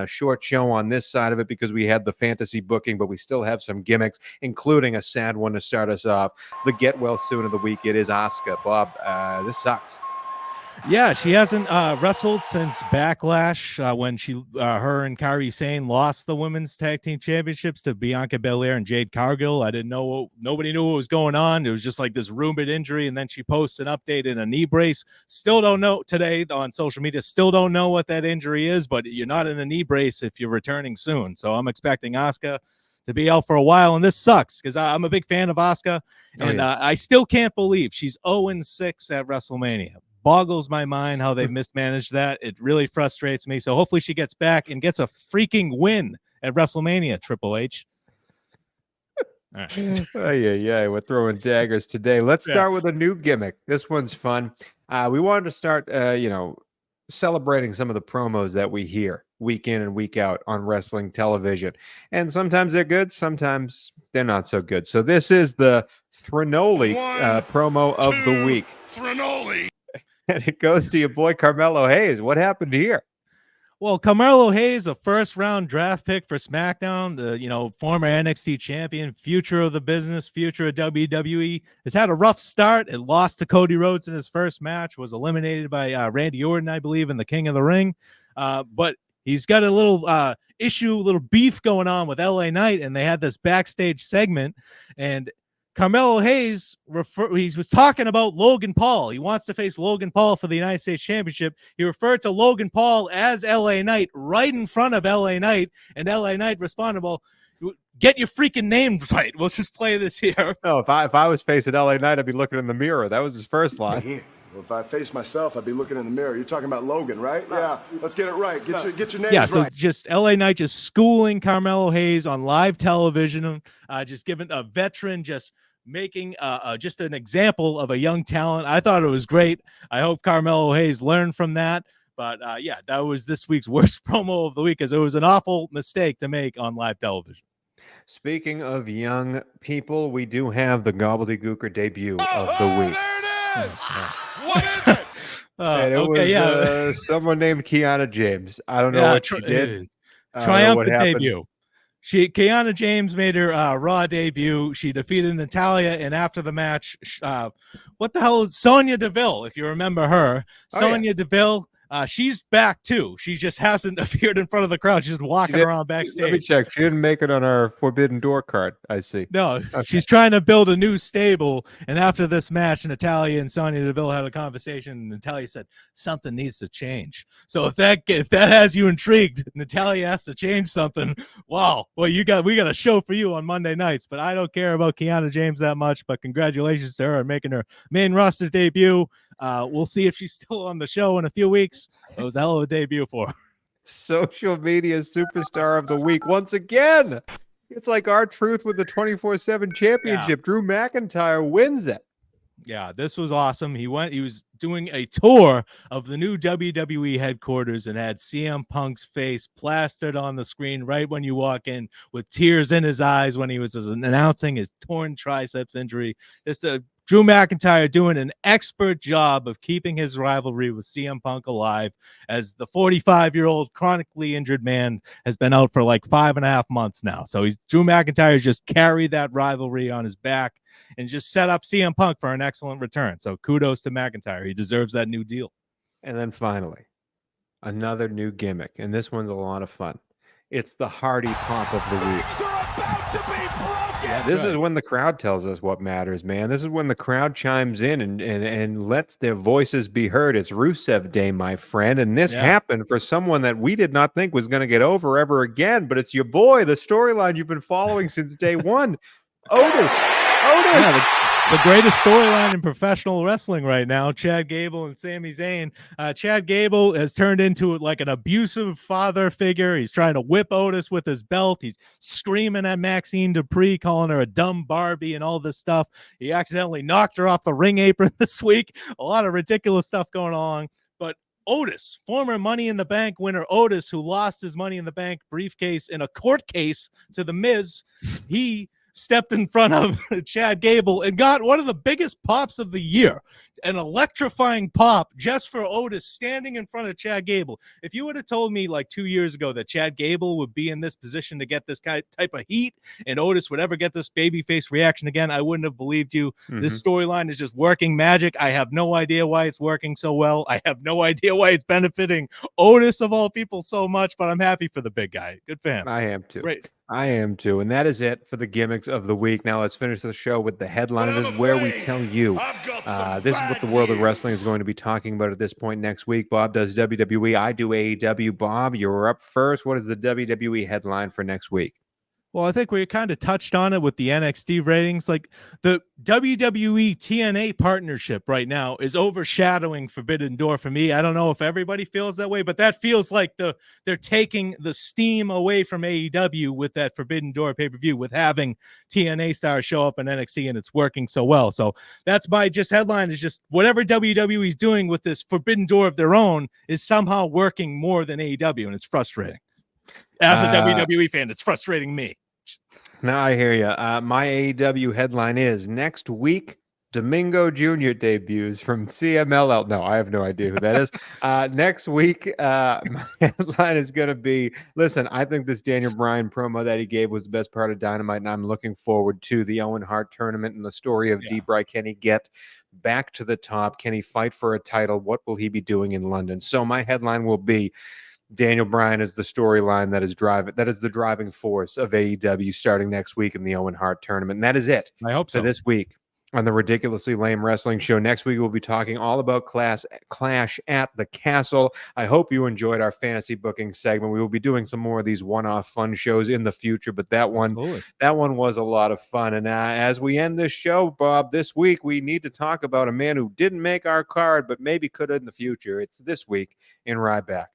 a short show on this side of it because we had the fantasy booking, but we still have some gimmicks, including a sad one to start us off. The get well soon of the week. It is Asuka. Bob, this sucks. Yeah, she hasn't wrestled since Backlash when her and Kairi Sane lost the women's tag team championships to Bianca Belair and Jade Cargill. I didn't know, nobody knew what was going on. It was just like this rumored injury, and then she posts an update in a knee brace. Still don't know today on social media, still don't know what that injury is, but you're not in a knee brace if you're returning soon. So I'm expecting Asuka to be out for a while, and this sucks because I'm a big fan of Asuka, and I still can't believe she's 0-6 at WrestleMania. Boggles my mind how they've mismanaged that. It really frustrates me. So hopefully she gets back and gets a freaking win at WrestleMania, Triple H. All right. We're throwing daggers today. Let's start with a new gimmick. This one's fun. We wanted to start, celebrating some of the promos that we hear week in and week out on wrestling television. And sometimes they're good, sometimes they're not so good. So this is the Threnoli promo of the week. Threnoli. And it goes to your boy Carmelo Hayes. What happened here? Well, Carmelo Hayes, a first-round draft pick for SmackDown, the former NXT champion, future of the business, future of WWE, has had a rough start. It lost to Cody Rhodes in his first match, was eliminated by Randy Orton, I believe, in the King of the Ring. But he's got a little little beef going on with LA Knight, and they had this backstage segment, and Carmelo Hayes, he was talking about Logan Paul. He wants to face Logan Paul for the United States Championship. He referred to Logan Paul as LA Knight right in front of LA Knight, and LA Knight responded, well, get your freaking name right. We'll just play this here. No, if I was facing LA Knight, I'd be looking in the mirror. That was his first line. Well, if I face myself, I'd be looking in the mirror. You're talking about Logan, right? Yeah, let's get it right. Get your names right. Yeah, so right. just LA Knight just schooling Carmelo Hayes on live television, just giving a veteran just making just an example of a young talent. I thought it was great. I hope Carmelo Hayes learned from that. But that was this week's worst promo of the week, because it was an awful mistake to make on live television. Speaking of young people, we do have the Gobbledygooker debut of the week. There it is. What is it? And it was someone named Kiana James. I don't know what she did. Triumphant debut. Kiana James made her Raw debut. She defeated Natalya, and after the match, what the hell is Sonya Deville? If you remember her, Sonya Deville. She's back too. She just hasn't appeared in front of the crowd. She's just walking around backstage. Let me check. She didn't make it on our Forbidden Door card. I see. No, okay. She's trying to build a new stable. And after this match, Natalya and Sonya Deville had a conversation. And Natalya said something needs to change. So if that has you intrigued, Natalya has to change something. Wow. Well, we got a show for you on Monday nights. But I don't care about Kiana James that much. But congratulations to her on making her main roster debut. We'll see if she's still on the show in a few weeks. It was a hell of a debut for her. Social media superstar of the week once again. It's like R-Truth with the 24/7 championship. Yeah. Drew McIntyre wins it. Yeah, this was awesome. He was doing a tour of the new WWE headquarters and had CM Punk's face plastered on the screen right when you walk in, with tears in his eyes when he was announcing his torn triceps injury. Just Drew McIntyre doing an expert job of keeping his rivalry with CM Punk alive, as the 45-year-old chronically injured man has been out for like 5.5 months now. So Drew McIntyre just carried that rivalry on his back and just set up CM Punk for an excellent return. So kudos to McIntyre. He deserves that new deal. And then finally, another new gimmick, and this one's a lot of fun. It's the Hardy Pop of the week. Things are about to be broken. Yeah, this is when the crowd tells us what matters, man. This is when the crowd chimes in and lets their voices be heard. It's Rusev Day, my friend. And this happened for someone that we did not think was going to get over ever again. But it's your boy, the storyline you've been following since day one, Otis. Yeah, the greatest storyline in professional wrestling right now, Chad Gable and Sami Zayn. Chad Gable has turned into like an abusive father figure. He's trying to whip Otis with his belt. He's screaming at Maxine Dupree, calling her a dumb Barbie and all this stuff. He accidentally knocked her off the ring apron this week. A lot of ridiculous stuff going on. But Otis, former Money in the Bank winner Otis, who lost his Money in the Bank briefcase in a court case to The Miz, he stepped in front of Chad Gable and got one of the biggest pops of the year. an electrifying pop just for Otis standing in front of Chad Gable. If you would have told me like 2 years ago that Chad Gable would be in this position to get this type of heat and Otis would ever get this babyface reaction again, I wouldn't have believed you. This storyline is just working magic. I have no idea why it's working so well. I have no idea why it's benefiting Otis of all people so much, but I'm happy for the big guy. Good for him. I am too. Great. I am too. And that is it for the gimmicks of the week. Now let's finish the show with the headline. This is where we tell you this is what the world of wrestling is going to be talking about at this point next week. Bob does WWE. I do AEW. Bob, you're up first. What is the WWE headline for next week? Well, I think we kind of touched on it with the NXT ratings. Like the WWE TNA partnership right now is overshadowing Forbidden Door for me. I don't know if everybody feels that way, but that feels like they're taking the steam away from AEW with that Forbidden Door pay-per-view, with having TNA stars show up in NXT, and it's working so well. So that's my just headline, is just whatever WWE is doing with this Forbidden Door of their own is somehow working more than AEW, and it's frustrating. As a WWE fan, it's frustrating me. Now I hear you. My AEW headline is next week, Domingo Jr. debuts from CMLL. No, I have no idea who that is. Next week, my headline is going to be, listen, I think this Daniel Bryan promo that he gave was the best part of Dynamite, and I'm looking forward to the Owen Hart tournament and the story of D-Bry. Can he get back to the top? Can he fight for a title? What will he be doing in London? So my headline will be, Daniel Bryan is the storyline that is the driving force of AEW starting next week in the Owen Hart tournament. And that is it. I hope so. For this week on the Ridiculously Lame Wrestling Show. Next week, we'll be talking all about Clash at the Castle. I hope you enjoyed our fantasy booking segment. We will be doing some more of these one-off fun shows in the future, but that one was a lot of fun. And as we end this show, Bob, this week, we need to talk about a man who didn't make our card, but maybe could in the future. It's this week in Ryback.